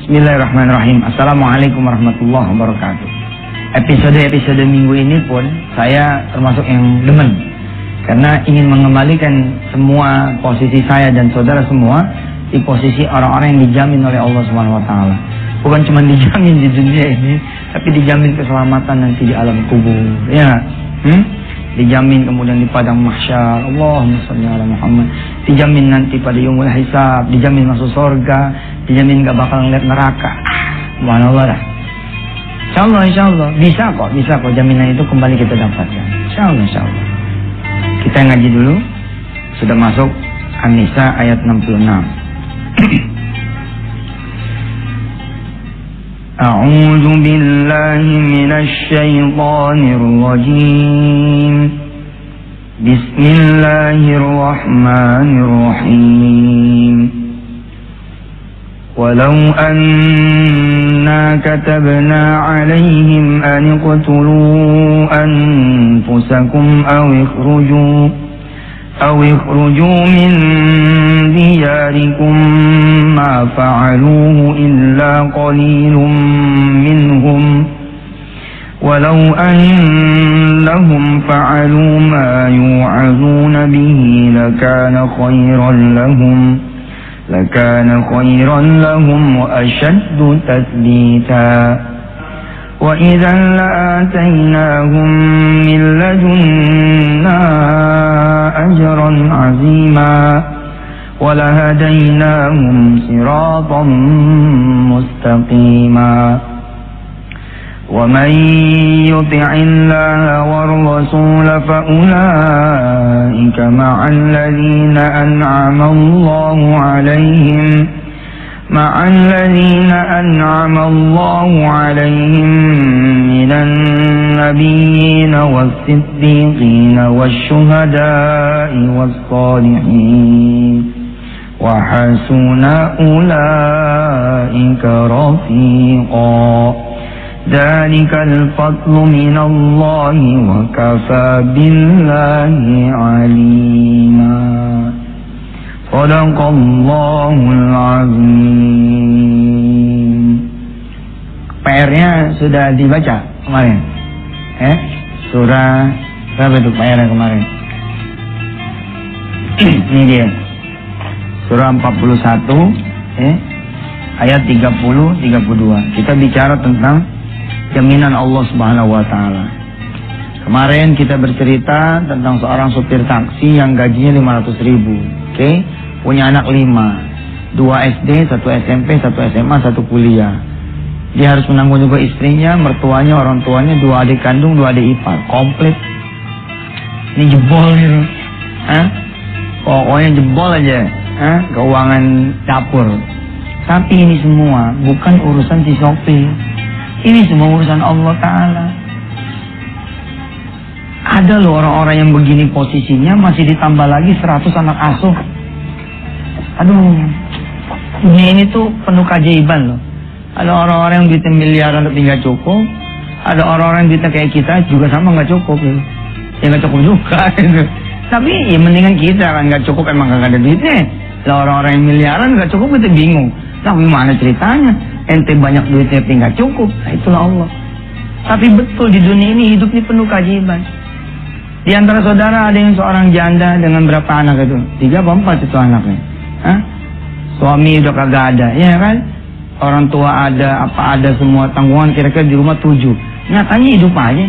Bismillahirrahmanirrahim. Assalamualaikum warahmatullahi wabarakatuh. Episode minggu ini pun saya termasuk yang demen, karena ingin mengembalikan semua posisi saya dan saudara semua di posisi orang-orang yang dijamin oleh Allah Subhanahu wa taala. Bukan cuma dijamin di dunia ini, tapi dijamin keselamatan nanti di alam kubur. Ya. Dijamin kemudian di padang mahsyar. Allahumma shalli ala Muhammad. Dijamin nanti pada yaumul hisab, dijamin masuk surga, dijamin gak bakal ngeliat neraka. Subhanallah dah. Insyaallah bisa kok jaminan itu kembali kita dapatkan. Insyaallah. Kita ngaji dulu. Sudah masuk An-Nisa ayat 66. A'udzu billahi minasy syaithanir rajim. Bismillahirrahmanirrahim. Walau anna katabna 'alaihim an iqtulu anfusakum aw ikhruju min diyarikum ma fa'aluhu illa qalilun minhum walau annahum fa'alu ma yu'azuna bihi lakana khayran lahum wa ashaddu tathbita wa idhan la'ataynahum min ladunna ajran 'azima wa lahadaynahum siratan mustaqima wa man yuti'illaha war rasul fa ulaika ma'al ladzina an'ama Allahu 'alaihim minan nabiyyin was-siddiqin wash-shuhada'i was-salihin wa hasuna ulaika rafiqa. Dzalikal fadlu minallahi wa kafaa billahi 'alima. Shadaqallahul azim. PR-nya sudah dibaca kemarin. Surah berapa itu PR-nya kemarin? Ini dia. Surah 41 ayat 30-32. Kita bicara tentang jaminan Allah Subhanahu wa taala. Kemarin kita bercerita tentang seorang supir taksi yang gajinya 500.000. Punya anak 5, 2 SD, 1 SMP, 1 SMA, 1 kuliah. Dia harus menanggung juga istrinya, mertuanya, orang tuanya, 2 adik kandung, 2 adik ipar. Komplit. Ini jebol gitu. Pokoknya jebol aja. Keuangan dapur. Tapi ini semua bukan urusan si sopir. Ini semua urusan Allah Ta'ala. Ada loh orang-orang yang begini posisinya masih ditambah lagi 100 anak asuh. Aduh, ini tuh penuh keajaiban loh. Ada orang-orang yang duitnya miliaran tapi nggak cukup. Ada orang-orang yang duitnya kayak kita juga sama nggak cukup gitu. Ya nggak cukup juga gitu. Tapi ya mendingan kita kan nggak cukup emang nggak ada duitnya. Lah orang-orang yang miliaran nggak cukup kita bingung. Nah gimana ceritanya? Ente banyak duitnya tapi nggak cukup. Nah itulah Allah. Tapi betul di dunia ini hidup ini penuh keajaiban. Di antara saudara ada yang seorang janda dengan berapa anak itu? 3 atau 4 itu anaknya. Suami udah kagak ada, ya kan? Orang tua ada, apa ada semua tanggungan kira-kira di rumah 7. Nyatanya hidup aja.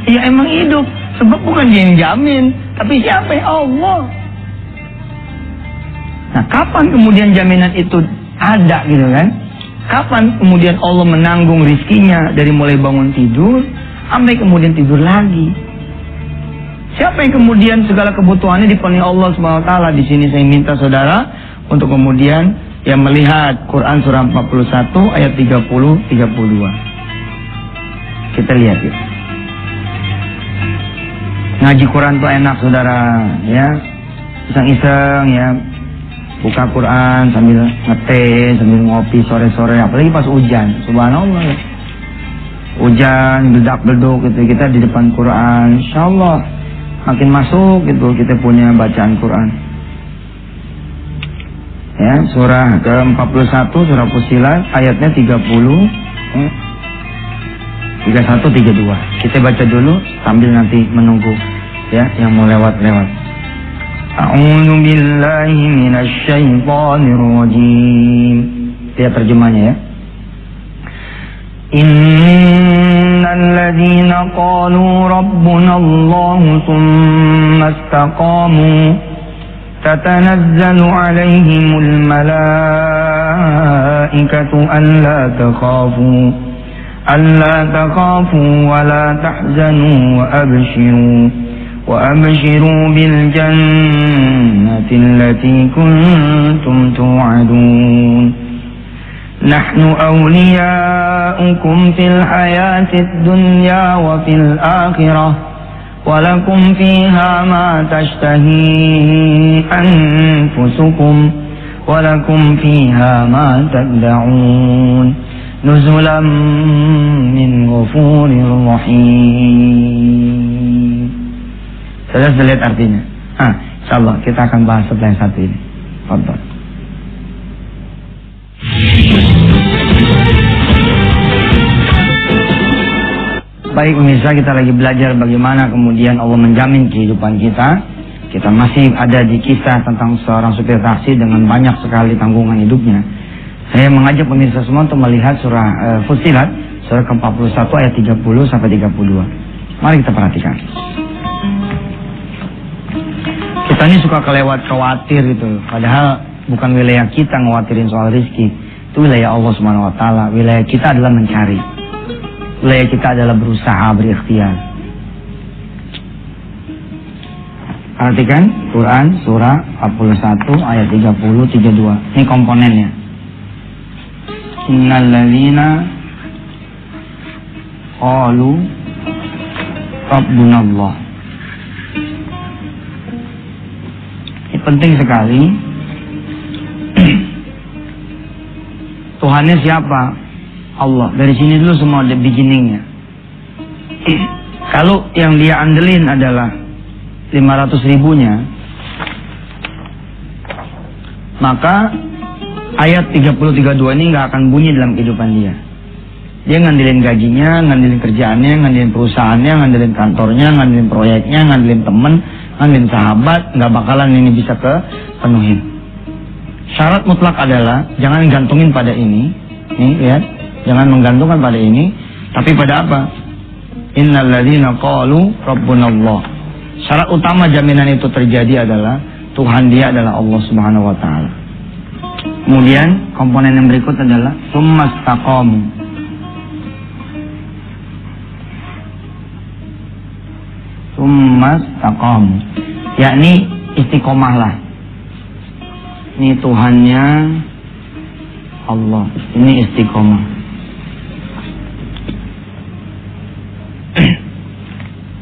Ya emang hidup. Sebab bukan dia yang jamin, tapi siapa? Allah. Nah, kapan kemudian jaminan itu ada gitu kan? Kapan kemudian Allah menanggung rizkinya dari mulai bangun tidur sampai kemudian tidur lagi? Siapa yang kemudian segala kebutuhannya dipenuhi Allah SWT? Di sini saya minta saudara untuk kemudian yang melihat Quran surah 41 ayat 30-32. Kita lihat ya. Ngaji Quran tuh enak saudara, ya. Iseng-iseng ya. Buka Quran sambil ngeteh, sambil ngopi sore-sore, apalagi pas hujan. Subhanallah ya. Hujan, bedak-beduk gitu, kita di depan Quran. Insyaallah makin masuk gitu kita punya bacaan Quran. Ya, surah ke-41 surah Fussilat ayatnya 30 31 32. Kita baca dulu sambil nanti menunggu ya yang mau lewat-lewat. A'udzu billahi minasy syaithanir rajim. Lihat terjemahnya ya. Innal ladzina qalu rabbuna Allah tsumma istaqamu tatanazzalu 'alaihimul malaikatu alla takhafu wa la tahzanu wa abshiru bil jannati allati kuntum tu'adun. نحن أولياؤكم في الحياة الدنيا وفي الآخرة ولكم فيها ما تشتهي أنفسكم ولكم فيها ما تدعون نزلا من غفور رحيم. Sudah lihat artinya? Insyaallah kita akan bahas setelah yang satu ini. Fadhal. Baik pemirsa, kita lagi belajar bagaimana kemudian Allah menjamin kehidupan kita. Kita masih ada di kisah tentang seorang supir taksi dengan banyak sekali tanggungan hidupnya. Saya mengajak pemirsa semua untuk melihat surah Fussilat, surah ke-41 ayat 30 sampai 32. Mari kita perhatikan. Kita ini suka khawatir gitu. Padahal bukan wilayah kita ngawatirin soal rezeki. Itu wilayah Allah Subhanahu wa taala. Wilayah kita adalah mencari. Wilayah kita adalah berusaha, berikhtiar. Perhatikan Quran surah 41 ayat 30 32. Ini komponennya. Innal ladzina qalu rabbunallah. Ini penting sekali. Tuhannya siapa? Allah. Dari sini dulu semua ada beginningnya. Kalau yang dia andelin adalah 500 ribunya, maka ayat 30-32 ini nggak akan bunyi dalam kehidupan dia. Dia ngandelin gajinya, ngandelin kerjaannya, ngandelin perusahaannya, ngandelin kantornya, ngandelin proyeknya, ngandelin temen, ngandelin sahabat, nggak bakalan ini bisa kepenuhin. Syarat mutlak adalah jangan gantungin pada ini. Nih lihat. Jangan menggantungkan pada ini, tapi pada apa? Innal ladzina qalu rabbunallah. Syarat utama jaminan itu terjadi adalah Tuhan dia adalah Allah Subhanahu wa taala. Kemudian komponen yang berikut adalah tsumastaqamu. Tsumastaqamu. Yakni istiqomahlah. Ini Tuhannya Allah. Ini istiqomah.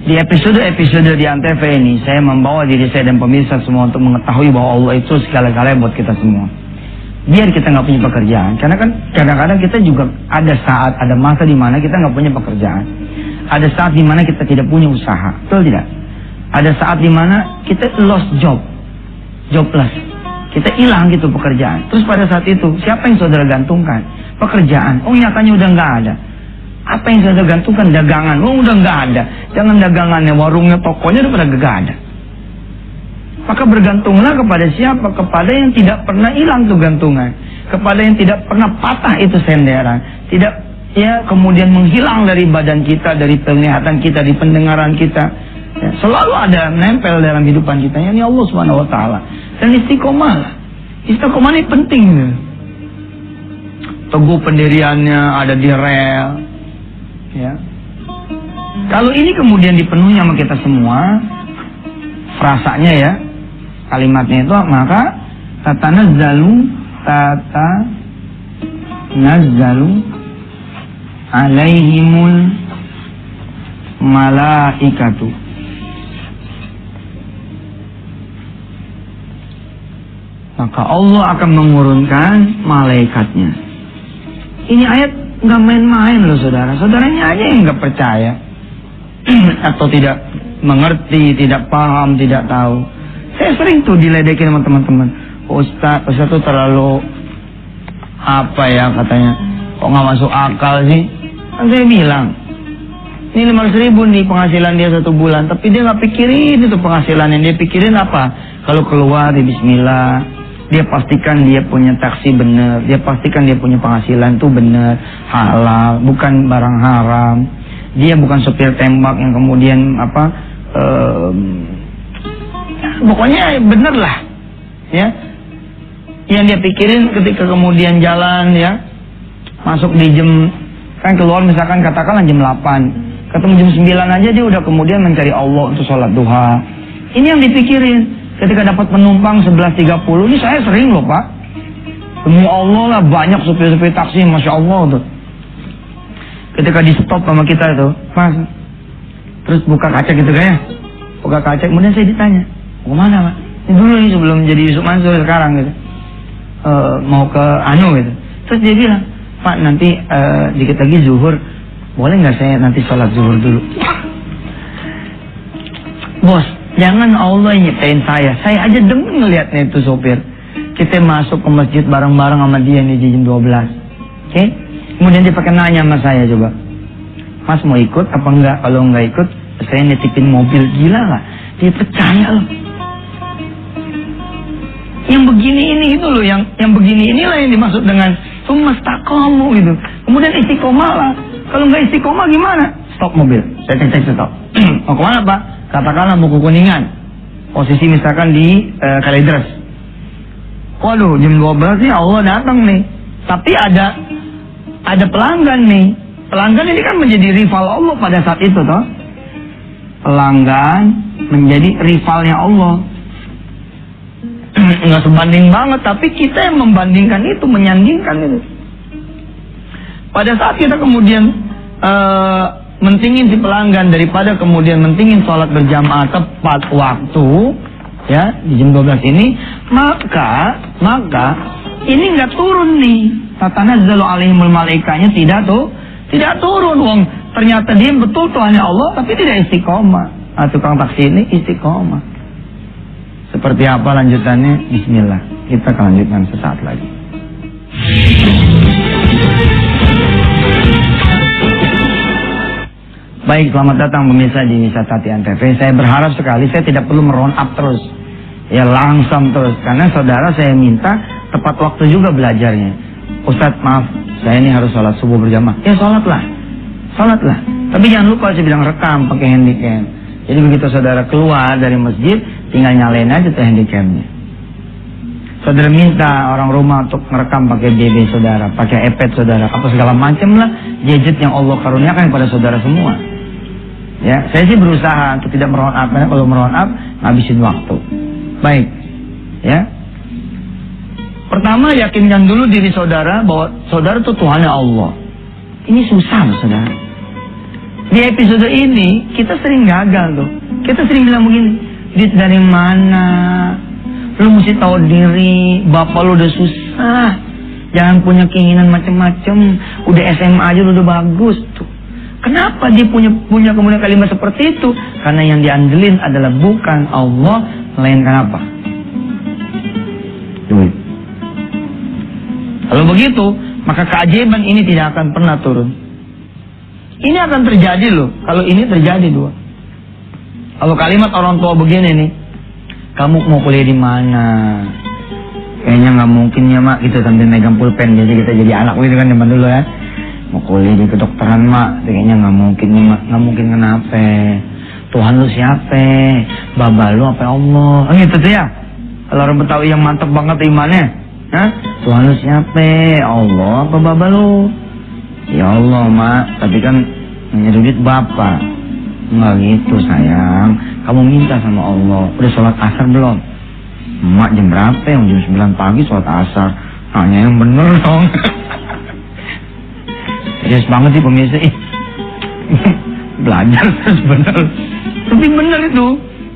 Di episode-episode di Antv ini, saya membawa diri saya dan pemirsa semua untuk mengetahui bahwa Allah itu segala-galanya buat kita semua. Biar kita nggak punya pekerjaan, karena kan kadang-kadang kita juga ada saat, ada masa di mana kita nggak punya pekerjaan. Ada saat di mana kita tidak punya usaha, betul tidak? Ada saat di mana kita lost job, jobless. Kita hilang gitu pekerjaan. Terus pada saat itu, siapa yang saudara gantungkan? Pekerjaan. Oh nyatanya udah nggak ada. Apa yang saudara gantungkan? Dagangan. Oh udah nggak ada. Jangan dagangannya, warungnya, tokonya udah pada nggak ada. Maka bergantunglah kepada siapa? Kepada yang tidak pernah hilang tuh gantungan. Kepada yang tidak pernah patah itu senderan. Tidak ya kemudian menghilang dari badan kita, dari penglihatan kita, di pendengaran kita. Ya, selalu ada nempel dalam kehidupan kita. Ini Allah Subhanahu wa taala. Dan istiqomah. Istiqomah ini penting. Teguh pendiriannya ada di rel. Ya. Kalau ini kemudian dipenuhi sama kita semua, frasanya ya, kalimatnya itu, maka tatanazzalu alaihimul malaikatu. Maka Allah akan mengurunkan malaikatnya. Ini ayat nggak main-main loh saudara. Saudaranya aja yang nggak percaya atau tidak mengerti, tidak paham, tidak tahu. Saya sering tuh diledekin sama teman-teman. Ustaz tuh terlalu apa ya katanya, kok nggak masuk akal sih? Kan saya bilang, ini 500.000 nih penghasilan dia 1 bulan, tapi dia nggak pikirin itu penghasilan. Yang dia pikirin apa? Kalau keluar di Bismillah, dia pastikan dia punya taksi bener, dia pastikan dia punya penghasilan tuh bener, halal, bukan barang haram. Dia bukan sopir tembak yang kemudian apa, pokoknya bener lah, ya. Yang dia pikirin ketika kemudian jalan, ya, masuk di jam, kan keluar misalkan katakanlah jam 8, ketemu jam 9 aja dia udah kemudian mencari Allah untuk sholat duha. Ini yang dipikirin. Ketika dapat penumpang 11.30, ini saya sering loh Pak. Demi Allah lah, banyak supir-supir taksi, Masya Allah tuh. Ketika di stop sama kita itu, Mas, terus buka kaca gitu kan ya, buka kaca, kemudian saya ditanya, mau kemana Pak? Ini dulu nih sebelum jadi Yusuf Mansur sekarang gitu. Mau ke Anu gitu. Terus dia bilang, Pak nanti dikit lagi zuhur, boleh nggak saya nanti sholat zuhur dulu? Bos, jangan Allah nyiptain saya aja demen ngeliatnya itu sopir. Kita masuk ke masjid bareng-bareng sama dia nih di jam 12. Oke? Kemudian dia pakai nanya sama saya coba, Mas mau ikut apa enggak? Kalau enggak ikut, saya nitipin mobil. Gila lah, dia percaya loh. Yang begini ini itu loh, yang begini inilah yang dimaksud dengan sumastaqamu gitu. Kemudian istiqomah lah. Kalau nggak istiqomah gimana? Stop mobil. Saya cek stop. Mau kemana Pak? Katakanlah mau ke Kuningan. Posisi misalkan di Kalideres. Waduh, jam 12 nih Allah datang nih. Tapi ada pelanggan nih. Pelanggan ini kan menjadi rival Allah pada saat itu toh. Pelanggan menjadi rivalnya Allah. Nggak sebanding banget, tapi kita yang membandingkan itu, menyandingkan itu. Pada saat kita kemudian mentingin si pelanggan daripada kemudian mentingin sholat berjamaah tepat waktu, ya di jam 12 ini, maka ini nggak turun nih. Tatanazzalu alaihimul malaikanya tidak turun. Wong ternyata dia betul Tuhannya Allah, tapi tidak istiqomah. Tukang taksi ini istiqomah. Seperti apa lanjutannya? Bismillah. Kita akan lanjutkan sesaat lagi. Baik, selamat datang pemirsa di Wisata Tian TV. Saya berharap sekali saya tidak perlu meround up terus. Ya langsung terus. Karena saudara saya minta tepat waktu juga belajarnya. Ustadz maaf, saya ini harus sholat subuh berjamaah. Ya sholatlah. Tapi jangan lupa saya bilang rekam pakai handycam. Jadi begitu saudara keluar dari masjid, tinggal nyalain aja tuh handycamnya. Saudara minta orang rumah untuk merekam pakai BB saudara, pakai iPad saudara, apa segala macam lah gadget yang Allah karuniakan kepada saudara semua. Ya, saya sih berusaha untuk tidak meround up, karena kalau meround up ngabisin waktu. Baik, ya. Pertama yakinkan dulu diri saudara bahwa saudara itu Tuhannya Allah. Ini susah loh saudara. Di episode ini kita sering gagal tuh. Kita sering bilang begini, duit dari mana? Lu mesti tahu diri, bapak lu udah susah. Jangan punya keinginan macam-macam. Udah SMA aja lu udah bagus tuh. Kenapa dia punya kemudian kalimat seperti itu? Karena yang diandelin adalah bukan Allah, melainkan apa? Duit. Kalau begitu, maka keajaiban ini tidak akan pernah turun. Ini akan terjadi loh, kalau ini terjadi dua. Kalau kalimat orang tua begini nih, kamu mau kuliah di mana? Kayaknya nggak mungkin ya mak, kita sambil megang pulpen, jadi kita jadi anak gitu kan zaman dulu ya. Mau kuliah di kedokteran mak, kayaknya nggak mungkin nih mak, nggak mungkin kenapa? Tuhan lu siapa? Baba lu apa Allah? Gitu tuh ya. Kalau orang Betawi yang mantap banget imannya, hah? Tuhan lu siapa? Allah apa baba lu? Ya Allah mak, tapi kan punya duit bapak. Enggak gitu sayang, kamu minta sama Allah. Udah sholat asar belum? Mak jam berapa? Jam 9 pagi sholat asar. Hanya yang bener dong. Serius banget sih pemirsa. Belajar terus bener. Tapi bener itu.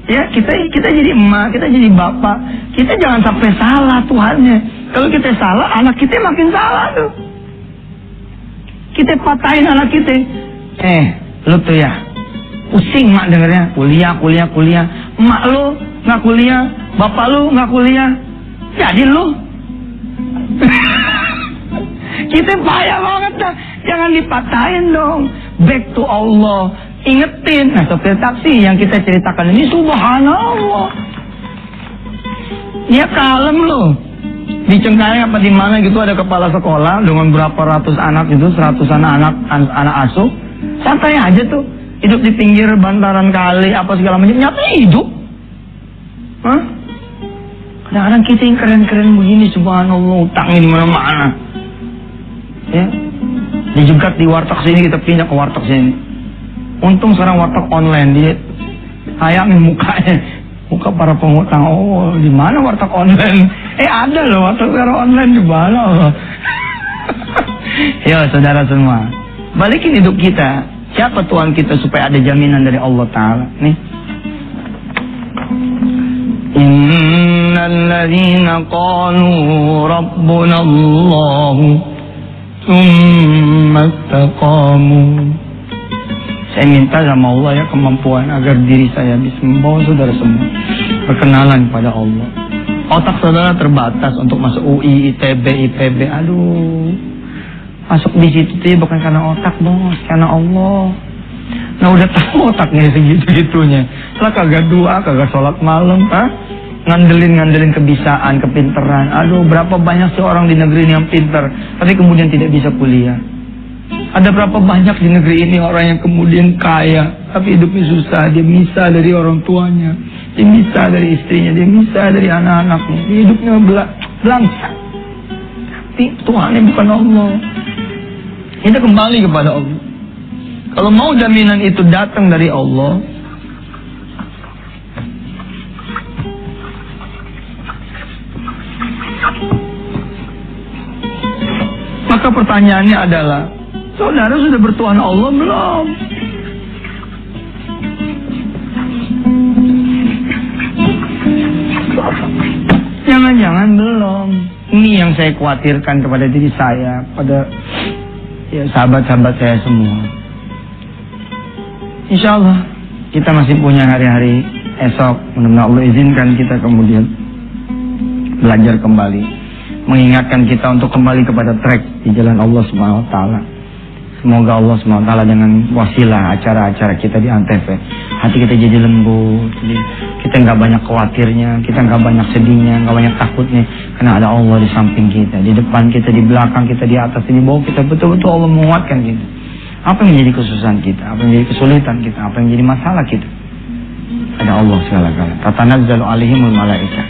Ya kita jadi emak, kita jadi bapak. Kita jangan sampai salah Tuhannya. Kalau kita salah, anak kita makin salah tuh. Kita patahin anak kita. Lu tuh ya, pusing mak dengernya, kuliah. Emak lu nggak kuliah, bapak lu nggak kuliah. Jadi lu kita payah banget dah. Jangan dipatahin dong. Back to Allah. Ingetin. Nah, sopir taksi yang kita ceritakan ini subhanallah. Dia kalem loh. Di Cengkareng apa di mana gitu ada kepala sekolah dengan berapa ratus anak itu, 100-an anak asuh. Santai aja tuh. Hidup di pinggir bantaran kali apa segala macam. Nyata hidup. Hah? Kadang-kadang kita yang keren-keren begini subhanallah, utangnya di mana-mana. Ya. Dijegat di warteg sini, kita pindah ke warteg sini. Untung sekarang warteg online, dia hayangin mukanya. Muka para pengutang, oh di mana warteg online? Ada loh warteg sekarang online di mana? Ya saudara semua, balikin hidup kita. Siapa Tuhan kita supaya ada jaminan dari Allah Ta'ala? Nih. Innal ladzina qalu rabbuna Allah tsumma istaqamu. Saya minta sama Allah ya kemampuan agar diri saya bisa membawa saudara semua berkenalan pada Allah. Otak saudara terbatas untuk masuk UI, ITB, IPB. Aduh, masuk di situ tuh bukan karena otak bos, karena Allah. Nah udah tahu otaknya segitu-gitunya. Lah kagak doa, kagak sholat malam, ngandelin kebisaan, kepinteran. Aduh, berapa banyak sih orang di negeri ini yang pintar, tapi kemudian tidak bisa kuliah. Ada berapa banyak di negeri ini orang yang kemudian kaya, tapi hidupnya susah. Dia misah dari orang tuanya, dia misah dari istrinya, dia misah dari anak-anaknya. Dia hidupnya belangsak. Tapi Tuhannya bukan Allah. Kita kembali kepada Allah. Kalau mau jaminan itu datang dari Allah, maka pertanyaannya adalah, saudara sudah bertuhan Allah belum? Jangan-jangan belum. Ini yang saya khawatirkan kepada diri saya, pada ya sahabat-sahabat saya semua. Insya Allah kita masih punya hari-hari esok. Mudah-mudahan Allah izinkan kita kemudian belajar kembali, mengingatkan kita untuk kembali kepada track di jalan Allah Subhanahu Wa Taala. Semoga Allah Subhanahu Wa Taala dengan wasilah acara-acara kita di Antv, hati kita jadi lembut, kita nggak banyak khawatirnya, kita nggak banyak sedihnya, nggak banyak takutnya, karena ada Allah di samping kita, di depan kita, di belakang kita, di atas, di bawah kita. Betul-betul Allah menguatkan kita. Apa yang menjadi kesusahan kita, apa yang menjadi kesulitan kita, apa yang menjadi masalah kita, ada Allah segala-galanya. Tatanazzalu alaihimul malaikah.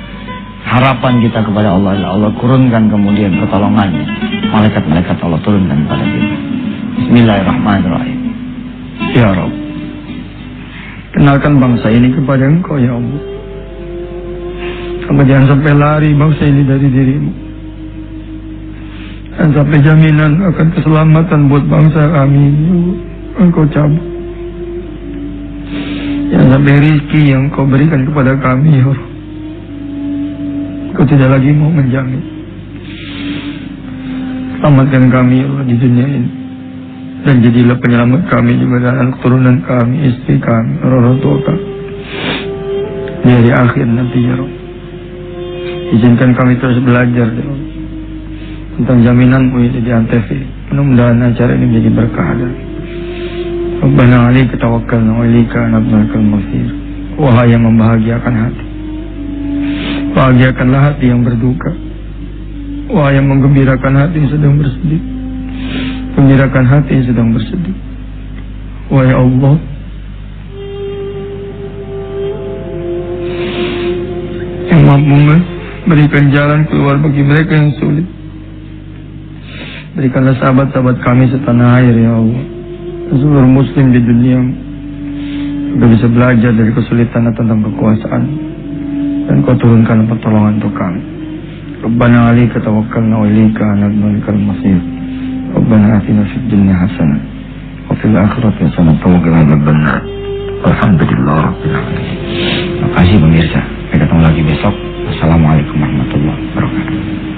Harapan kita kepada Allah adalah Allah turunkan kemudian pertolongannya. Malaikat-malaikat Allah turunkan kepada kita. Bismillahirrahmanirrahim. Ya Rabb, kenalkan bangsa ini kepada Engkau ya Allah. Jangan sampai lari bangsa ini dari dirimu, dan sampai jaminan akan keselamatan buat bangsa kami Engkau cabut. Jangan sampai rezeki yang Engkau berikan kepada kami ya Allah, Engkau tidak lagi mau menjamin. Selamatkan kami ya Allah di dunia ini, dan jadilah penyelamat kami juga dan anak turunan kami, istri kami, orang tua kami di hari akhir nanti ya Allah. Izinkan kami terus belajar ya Allah tentang jaminanmu itu di Antv. Mudah-mudahan acara ini menjadi berkah. Rabbana alaika tawakkalna wa ilaika anabnal masir. Wahai yang membahagiakan hati, bahagiakanlah hati yang berduka. Wahai yang menggembirakan hati yang sedang bersedih, gembirakan hati yang sedang bersedih. Wahai Allah, yang mampu berikan jalan keluar bagi mereka yang sulit. Berikanlah sahabat-sahabat kami setanah air ya Allah, seluruh muslim di dunia, agar bisa belajar dari kesulitan tentang kekuasaan, dan Kau turunkan pertolongan untuk kami. Rabbana alaika tawakkalna wa ilaika anabnal masir. Rabbana atina fid dunya hasanah wa fil akhirati hasanah wa qina adzabannar. Alhamdulillah rabbil alamin. Terima kasih pemirsa. Kita ketemu lagi besok. Assalamualaikum warahmatullahi wabarakatuh.